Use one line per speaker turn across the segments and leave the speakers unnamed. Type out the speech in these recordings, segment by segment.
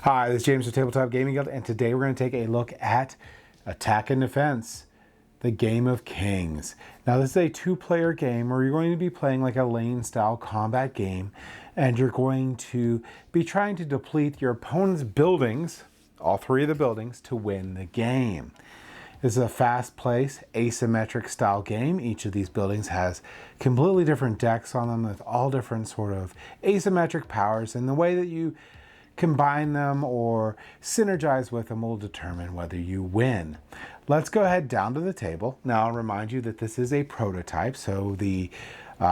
Hi, this is James with Tabletop Gaming Guild, and today we're going to take a look at Attack and Defense, the Game of Kings. Now, this is a two-player game where you're going to be playing like a lane-style combat game, and you're going to be trying to deplete your opponent's buildings, all three of the buildings, to win the game. This is a fast-paced, asymmetric style game. Each of these buildings has completely different decks on them with all different sort of asymmetric powers, and the way that you combine them or synergize with them will determine whether you win. Let's go ahead down to the table. Now I'll remind you that this is a prototype, so the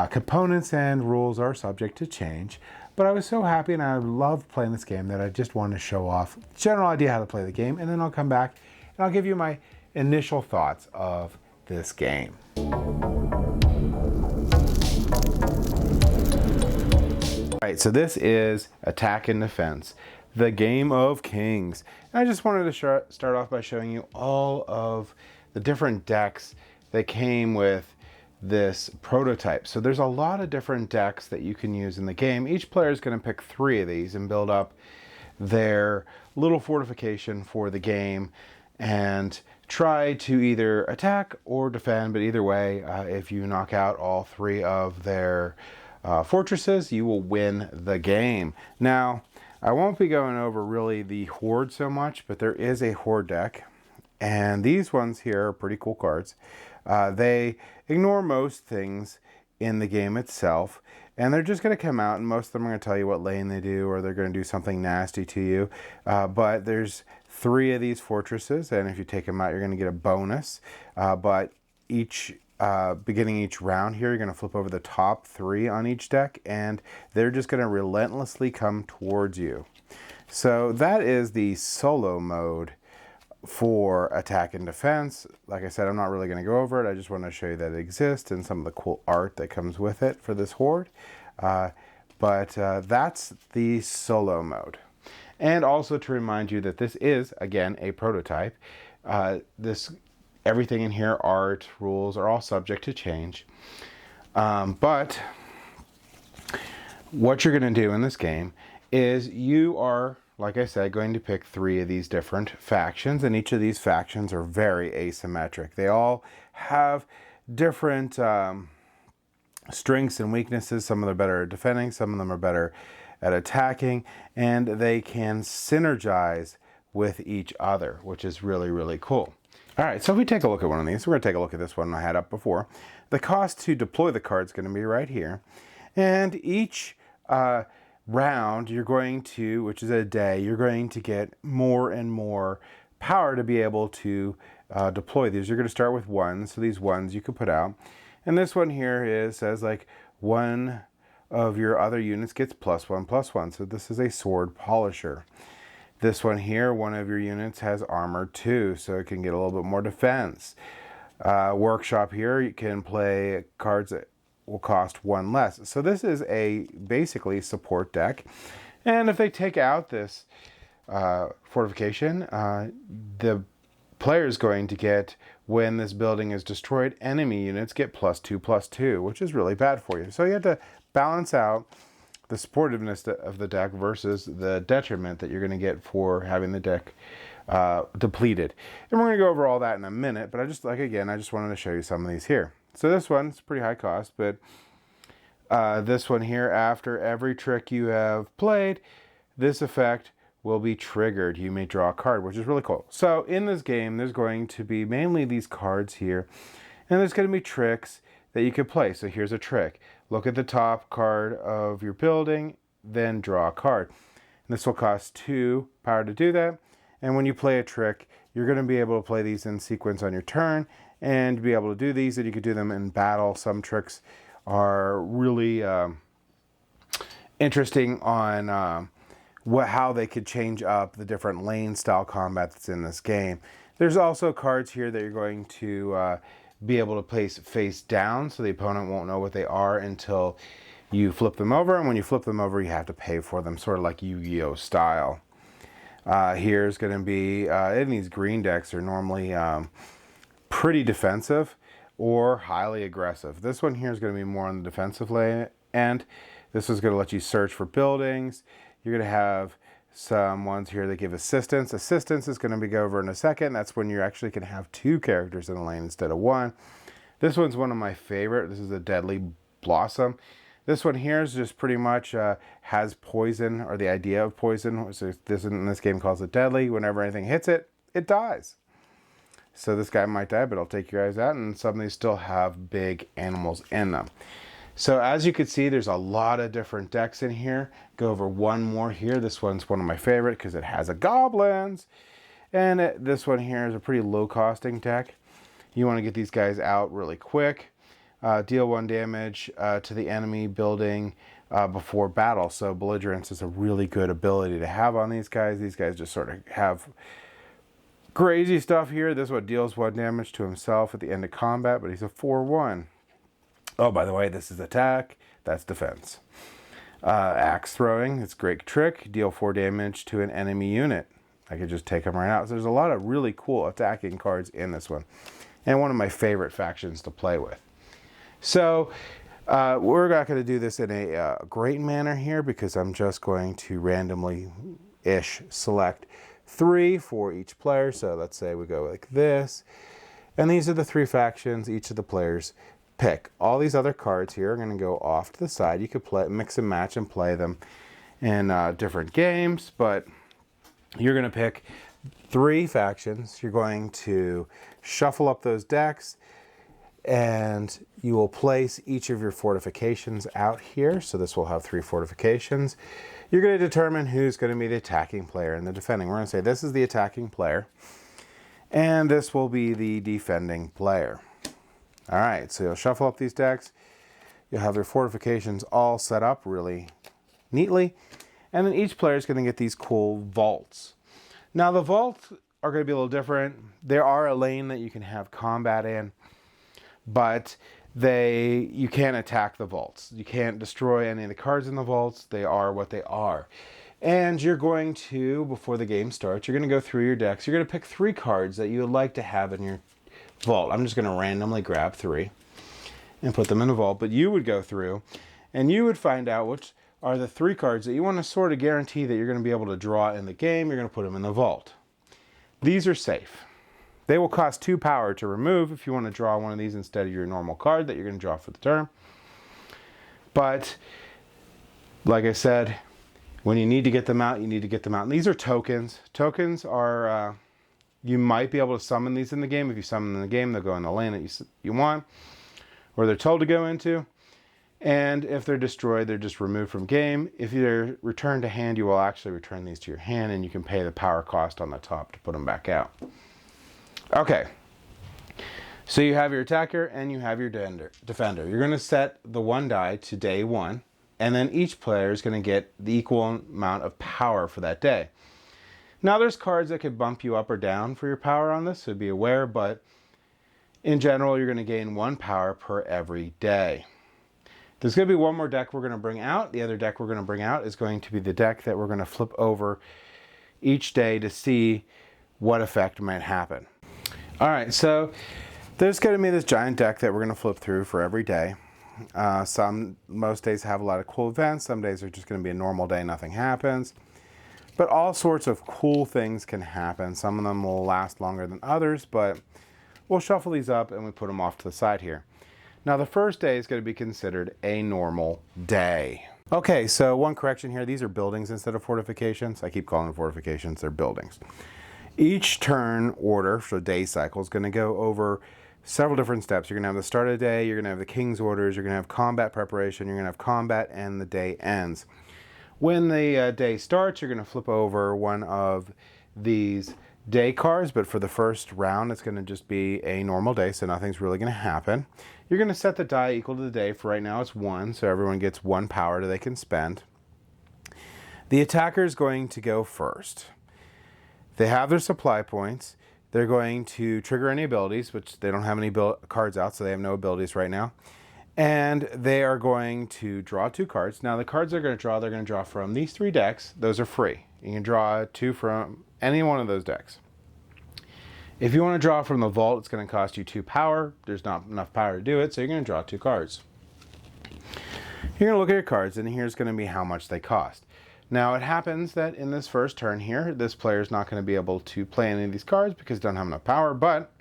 components and rules are subject to change. But I was so happy and I loved playing this game that I just wanted to show off general idea how to play the game, and then I'll come back and I'll give you my initial thoughts of this game. Alright, so this is Attack and Defense, the Game of Kings. And I just wanted to start off by showing you all of the different decks that came with this prototype. So there's a lot of different decks that you can use in the game. Each player is going to pick 3 of these and build up their little fortification for the game and try to either attack or defend, but either way, if you knock out all 3 of their fortresses, you will win the game. Now, I won't be going over really the horde so much, but there is a horde deck, and these ones here are pretty cool cards. They ignore most things in the game itself, and they're just going to come out, and most of them are going to tell you what lane they do, or they're going to do something nasty to you. But there's 3 of these fortresses, and if you take them out, you're going to get a bonus. But beginning each round here, you're going to flip over the top 3 on each deck, and they're just going to relentlessly come towards you. So that is the solo mode for Attack and Defense. Like I said, I'm not really going to go over it. I just want to show you that it exists and some of the cool art that comes with it for this horde. But that's the solo mode. And also to remind you that this is, again, a prototype. Everything in here, art, rules, are all subject to change. But what you're going to do in this game is you are, like I said, going to pick 3 of these different factions, and each of these factions are very asymmetric. They all have different strengths and weaknesses. Some of them are better at defending, some of them are better at attacking, and they can synergize with each other, which is really, really cool. Alright, so if we take a look at one of these, we're going to take a look at this one I had up before. The cost to deploy the card is going to be right here. And each round you're going to, which is a day, you're going to get more and more power to be able to deploy these. You're going to start with 1, so these 1s you can put out. And this one here says like 1 of your other units gets +1/+1. So this is a sword polisher. This one here, 1 of your units has armor 2, so it can get a little bit more defense. Workshop here, you can play cards that will cost 1 less. So this is a basically support deck. And if they take out this fortification, the player is going to get, when this building is destroyed, enemy units get +2/+2, which is really bad for you. So you have to balance out the supportiveness of the deck versus the detriment that you're going to get for having the deck depleted. And we're going to go over all that in a minute, but I just wanted to show you some of these here. So this one's pretty high cost, but this one here, after every trick you have played, this effect will be triggered. You may draw a card, which is really cool. So in this game, there's going to be mainly these cards here, and there's going to be tricks that you could play. So here's a trick. Look at the top card of your building, then draw a card. And this will cost 2 power to do that. And when you play a trick, you're going to be able to play these in sequence on your turn and be able to do these, and you could do them in battle. Some tricks are really interesting on how they could change up the different lane style combat that's in this game. There's also cards here that you're going to be able to place face down, so the opponent won't know what they are until you flip them over, and when you flip them over you have to pay for them, sort of like Yu-Gi-Oh style. Here's going to be, in these green decks are normally pretty defensive or highly aggressive. This one here is going to be more on the defensive end. This is going to let you search for buildings. You're going to have some ones here that give assistance. Assistance is going to be go over in a second. That's when you actually can have 2 characters in a lane instead of 1. This one's one of my favorite. This is a Deadly Blossom. This one here is just pretty much has poison, or the idea of poison. So this in this game calls it deadly. Whenever anything hits it, it dies. So this guy might die, but I'll take you guys out. And some of these still have big animals in them. So as you can see, there's a lot of different decks in here. Go over one more here. This one's one of my favorite because it has a goblins. And this one here is a pretty low costing deck. You want to get these guys out really quick. Deal 1 damage to the enemy building before battle. So belligerence is a really good ability to have on these guys. These guys just sort of have crazy stuff here. This one deals 1 damage to himself at the end of combat, but he's a 4/1. Oh, by the way, this is attack. That's defense. Axe throwing. It's a great trick. Deal 4 damage to an enemy unit. I could just take them right out. So there's a lot of really cool attacking cards in this one. And one of my favorite factions to play with. So we're not going to do this in a great manner here because I'm just going to randomly-ish select 3 for each player. So let's say we go like this. And these are the 3 factions each of the players pick. All these other cards here are going to go off to the side. You could mix and match and play them in different games, but you're going to pick 3 factions. You're going to shuffle up those decks, and you will place each of your fortifications out here. So this will have 3 fortifications. You're going to determine who's going to be the attacking player and the defending. We're going to say this is the attacking player, and this will be the defending player. All right, so you'll shuffle up these decks. You'll have their fortifications all set up really neatly. And then each player is going to get these cool vaults. Now, the vaults are going to be a little different. There are a lane that you can have combat in, but you can't attack the vaults. You can't destroy any of the cards in the vaults. They are what they are. And you're going to, before the game starts, you're going to go through your decks. You're going to pick 3 cards that you would like to have in your vault. I'm just going to randomly grab 3 and put them in a vault, but you would go through and you would find out which are the 3 cards that you want to sort of guarantee that you're going to be able to draw in the game. You're going to put them in the vault. These are safe. They will cost 2 power to remove if you want to draw one of these instead of your normal card that you're going to draw for the turn. But like I said, when you need to get them out, you need to get them out. And these are tokens. Tokens are you might be able to summon these in the game. If you summon them in the game, they'll go in the lane that you want, or they're told to go into. And if they're destroyed, they're just removed from game. If they're returned to hand, you will actually return these to your hand, and you can pay the power cost on the top to put them back out. Okay. So you have your attacker and you have your defender. You're going to set the 1 die to day 1, and then each player is going to get the equal amount of power for that day. Now, there's cards that could bump you up or down for your power on this, so be aware, but in general, you're going to gain 1 power per every day. There's going to be one more deck we're going to bring out. The other deck we're going to bring out is going to be the deck that we're going to flip over each day to see what effect might happen. All right, so there's going to be this giant deck that we're going to flip through for every day. Most days have a lot of cool events. Some days are just going to be a normal day, nothing happens. But all sorts of cool things can happen. Some of them will last longer than others, but we'll shuffle these up and we put them off to the side here. Now, the first day is going to be considered a normal day. Okay, so one correction here. These are buildings instead of fortifications. I keep calling them fortifications. They're buildings. Each turn order, so day cycle, is going to go over several different steps. You're going to have the start of the day. You're going to have the king's orders. You're going to have combat preparation. You're going to have combat, and the day ends. When the day starts, you're going to flip over one of these day cards, but for the first round, it's going to just be a normal day, so nothing's really going to happen. You're going to set the die equal to the day. For right now, it's 1, so everyone gets 1 power that they can spend. The attacker is going to go first. They have their supply points. They're going to trigger any abilities, which they don't have any cards out, so they have no abilities right now. And they are going to draw 2 cards. Now, the cards they're going to draw from these 3 decks. Those are free. You can draw 2 from any one of those decks. If you want to draw from the vault, it's going to cost you 2 power. There's not enough power to do it, so you're going to draw 2 cards. You're going to look at your cards, and here's going to be how much they cost. Now it happens that in this first turn here, this player is not going to be able to play any of these cards because they don't have enough power, but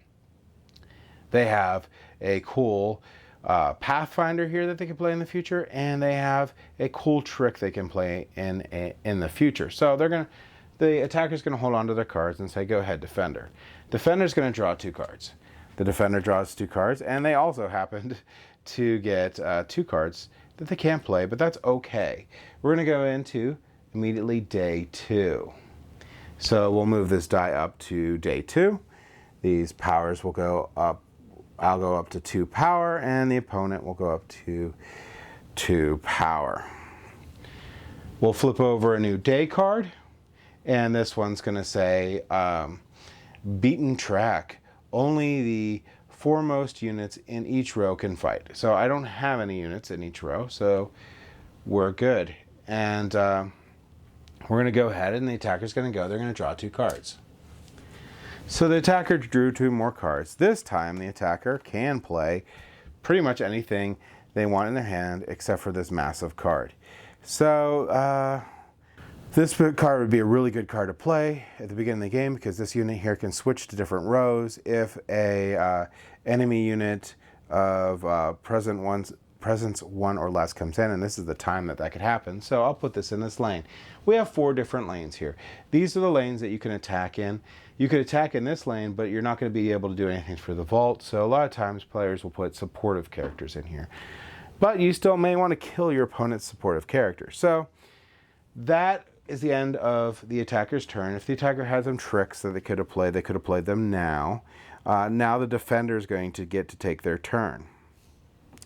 they have a cool Pathfinder here that they can play in the future, and they have a cool trick they can play in the future. So the attacker's going to hold on to their cards and say, go ahead, defender. Defender's going to draw 2 cards. The defender draws 2 cards, and they also happened to get 2 cards that they can't play, but that's okay. We're going to go into immediately day 2. So we'll move this die up to day 2. These powers will go up. I'll go up to 2 power, and the opponent will go up to 2 power. We'll flip over a new day card, and this one's going to say beaten track. Only the foremost units in each row can fight. So I don't have any units in each row, so we're good. And we're going to go ahead, and the attacker's going to go. They're going to draw 2 cards. So the attacker drew 2 more cards. This time the attacker can play pretty much anything they want in their hand except for this massive card. So this card would be a really good card to play at the beginning of the game because this unit here can switch to different rows if a enemy unit of presence 1 or less comes in, and this is the time that could happen. So I'll put this in this lane. We have 4 different lanes here. These are the lanes that you can attack in. You could attack in this lane, but you're not going to be able to do anything for the vault. So a lot of times players will put supportive characters in here. But you still may want to kill your opponent's supportive character. So that is the end of the attacker's turn. If the attacker had some tricks that they could have played them now. Now the defender is going to get to take their turn.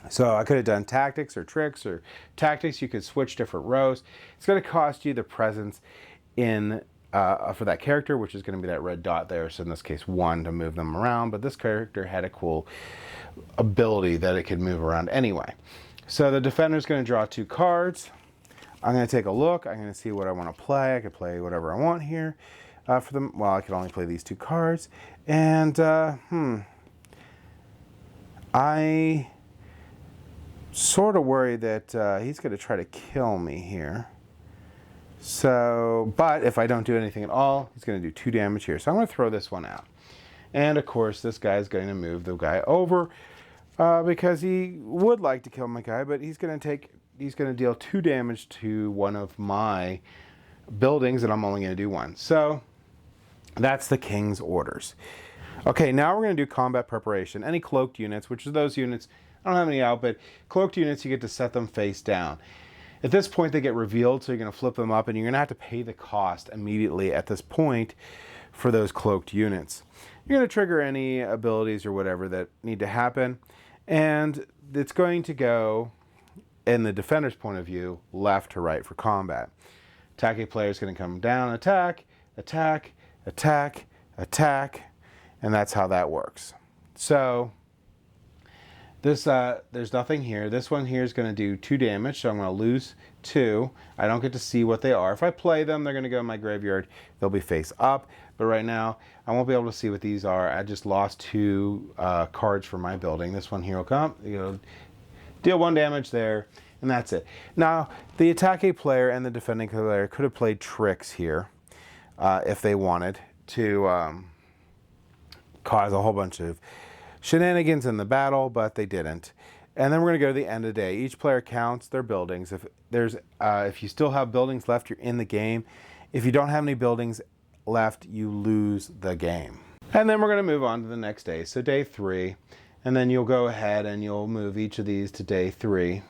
So I could have done tactics or tricks or tactics. You could switch different rows. It's going to cost you the presence in for that character, which is going to be that red dot there. So in this case, 1 to move them around. But this character had a cool ability that it could move around anyway. So the defender is going to draw 2 cards. I'm going to take a look. I'm going to see what I want to play. I could play whatever I want here for them. Well, I could only play these 2 cards. And I sort of worried that he's going to try to kill me here. So, but if I don't do anything at all, he's going to do 2 damage here. So I'm going to throw this one out. And of course, this guy is going to move the guy over because he would like to kill my guy, but he's going to deal 2 damage to one of my buildings, and I'm only going to do 1. So that's the king's orders. Okay, now we're going to do combat preparation. Any cloaked units, which are those units, I don't have any out, but cloaked units, you get to set them face down. At this point, they get revealed, so you're going to flip them up, and you're going to have to pay the cost immediately at this point for those cloaked units. You're going to trigger any abilities or whatever that need to happen, and it's going to go, in the defender's point of view, left to right for combat. Attacking player is going to come down, attack, attack, attack, attack, and that's how that works. So this, there's nothing here. This one here is going to do 2 damage, so I'm going to lose 2. I don't get to see what they are. If I play them, they're going to go in my graveyard. They'll be face up. But right now, I won't be able to see what these are. I just lost 2 cards for my building. This one here will come, deal 1 damage there, and that's it. Now, the attacking player and the defending player could have played tricks here if they wanted to cause a whole bunch of shenanigans in the battle, but they didn't. And then we're going to go to the end of the day. Each player counts their buildings. If you still have buildings left, you're in the game. If you don't have any buildings left, you lose the game. And then we're going to move on to the next day. So day 3, and then you'll go ahead and you'll move each of these to day 3,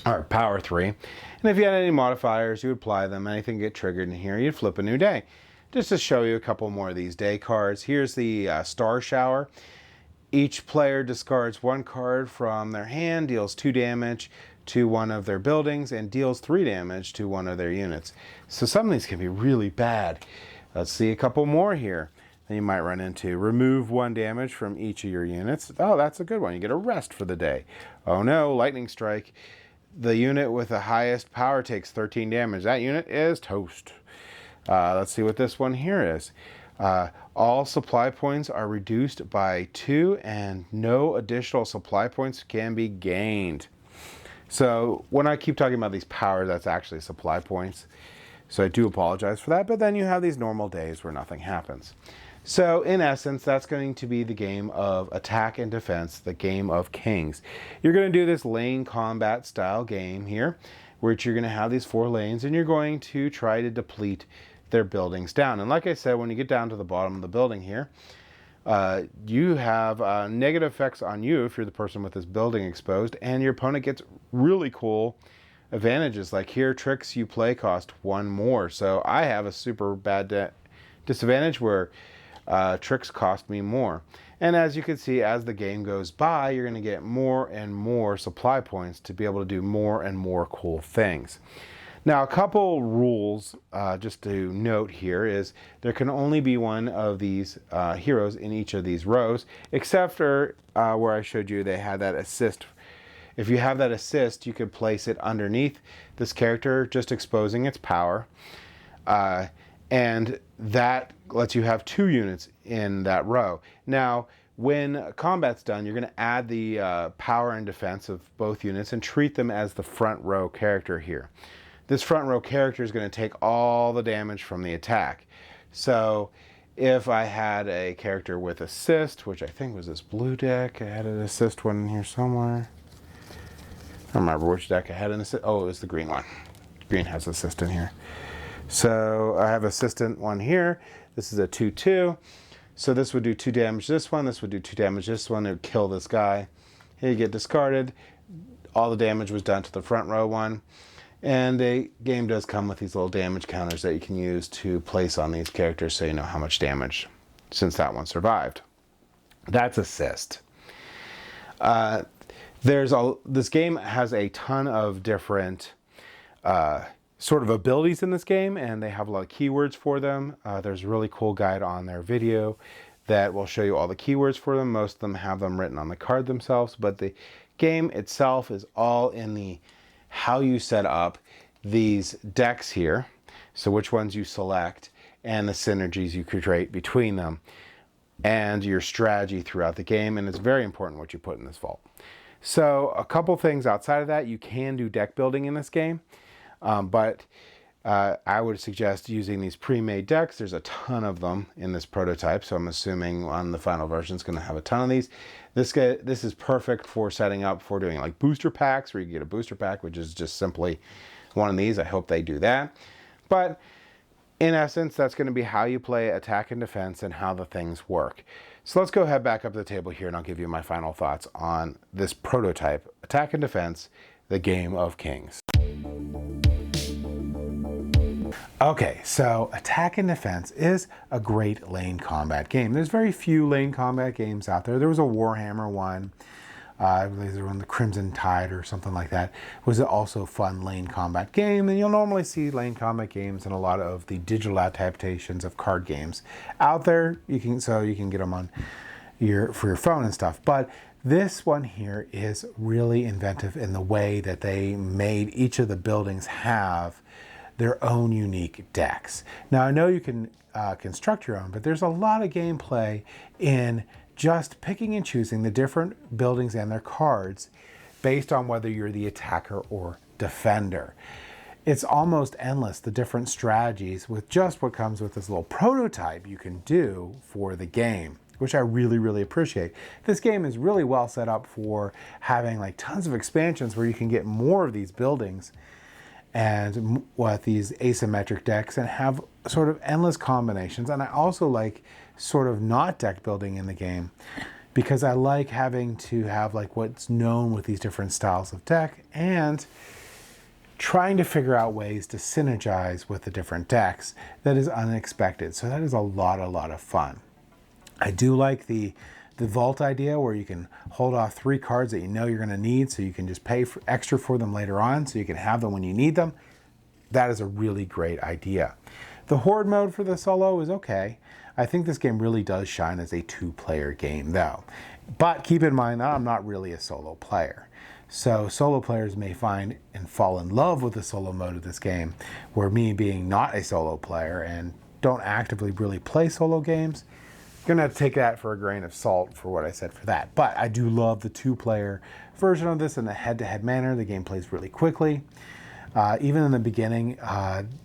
or power 3. And if you had any modifiers, you would apply them. Anything get triggered in here, you'd flip a new day. Just to show you a couple more of these day cards. Here's the Star Shower. Each player discards 1 card from their hand, deals 2 damage to one of their buildings, and deals 3 damage to one of their units. So some of these can be really bad. Let's see a couple more here that you might run into. Remove 1 damage from each of your units. Oh, that's a good one. You get a rest for the day. Oh no, Lightning Strike. The unit with the highest power takes 13 damage. That unit is toast. Let's see what this one here is. All supply points are reduced by 2 and no additional supply points can be gained. So when I keep talking about these powers, that's actually supply points. So I do apologize for that, but then you have these normal days where nothing happens. So in essence, that's going to be the game of attack and defense, the game of kings. You're going to do this lane combat style game here, which you're going to have these 4 lanes, and you're going to try to deplete their buildings down. And like I said, when you get down to the bottom of the building here, you have negative effects on you if you're the person with this building exposed, and your opponent gets really cool advantages. Like here, tricks you play cost 1 more. So I have a super bad disadvantage where tricks cost me more. And as you can see, as the game goes by, you're going to get more and more supply points to be able to do more and more cool things. Now, a couple rules just to note here is there can only be one of these heroes in each of these rows, except for where I showed you they had that assist. If you have that assist, you could place it underneath this character, just exposing its power. And that lets you have 2 units in that row. Now, when combat's done, you're going to add the power and defense of both units and treat them as the front row character here. This front row character is going to take all the damage from the attack. So if I had a character with assist, which I think was this blue deck, I had an assist one in here somewhere. I don't remember which deck I had an assist. Oh, it was the green one. Green has assist in here. So I have assistant one here. This is a 2/2. So this would do 2 damage this one. This would do 2 damage this one. It would kill this guy. He'd get discarded. All the damage was done to the front row one. And the game does come with these little damage counters that you can use to place on these characters so you know how much damage, since that one survived. That's assist. This game has a ton of different sort of abilities in this game, and they have a lot of keywords for them. There's a really cool guide on their video that will show you all the keywords for them. Most of them have them written on the card themselves, but the game itself is all in the how you set up these decks here, so which ones you select, and the synergies you create between them, and your strategy throughout the game. And it's very important what you put in this vault. So a couple things outside of that, you can do deck building in this game, but I would suggest using these pre-made decks. There's a ton of them in this prototype, so I'm assuming on the final version it's going to have a ton of these. This is perfect for setting up for doing like booster packs, where you get a booster pack, which is just simply one of these. I hope they do that. But in essence, that's going to be how you play attack and defense and how the things work. So let's go ahead back up to the table here, and I'll give you my final thoughts on this prototype, Attack and Defense, the Game of Kings. Okay, so Attack and Defense is a great lane combat game. There's very few lane combat games out there. There was a Warhammer one. I believe there was one, the Crimson Tide or something like that. It was also a fun lane combat game. And you'll normally see lane combat games in a lot of the digital adaptations of card games out there. You can get them on for your phone and stuff. But this one here is really inventive in the way that they made each of the buildings have their own unique decks. Now I know you can construct your own, but there's a lot of gameplay in just picking and choosing the different buildings and their cards based on whether you're the attacker or defender. It's almost endless, the different strategies with just what comes with this little prototype you can do for the game, which I really, really appreciate. This game is really well set up for having like tons of expansions where you can get more of these buildings and with these asymmetric decks and have sort of endless combinations. And I also like sort of not deck building in the game because I like having to have like what's known with these different styles of deck and trying to figure out ways to synergize with the different decks that is unexpected. So that is a lot of fun. I do like the vault idea where you can hold off 3 cards that you know you're going to need, so you can just pay extra for them later on so you can have them when you need them. That is a really great idea. The horde mode for the solo is okay. I think this game really does shine as a 2-player game though. But keep in mind that I'm not really a solo player. So solo players may find and fall in love with the solo mode of this game, where me being not a solo player and don't actively really play solo games, gonna have to take that for a grain of salt for what I said for that. But I do love the 2-player version of this in the head-to-head manner. The game plays really quickly. Even in the beginning,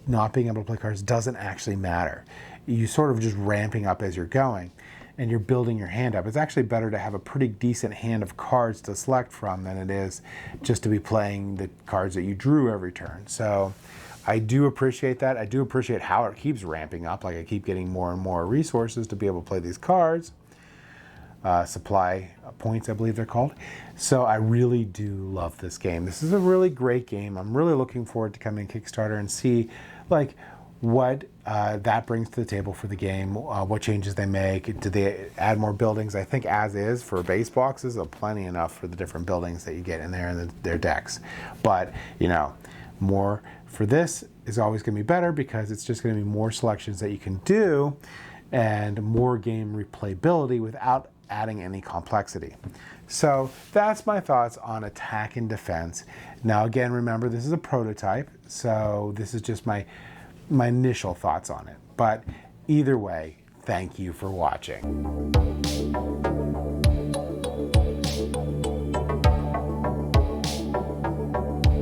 not being able to play cards doesn't actually matter. You sort of just ramping up as you're going, and you're building your hand up. It's actually better to have a pretty decent hand of cards to select from than it is just to be playing the cards that you drew every turn. So I do appreciate that. I do appreciate how it keeps ramping up. Like I keep getting more and more resources to be able to play these cards. Supply points, I believe they're called. So I really do love this game. This is a really great game. I'm really looking forward to coming Kickstarter and see like what that brings to the table for the game, what changes they make. Do they add more buildings? I think as is for base boxes, plenty enough for the different buildings that you get in there and their decks. But, you know, more for this is always going to be better because it's just going to be more selections that you can do and more game replayability without adding any complexity. So that's my thoughts on Attack and Defense. Now again, remember this is a prototype, so this is just my initial thoughts on it. But either way, thank you for watching.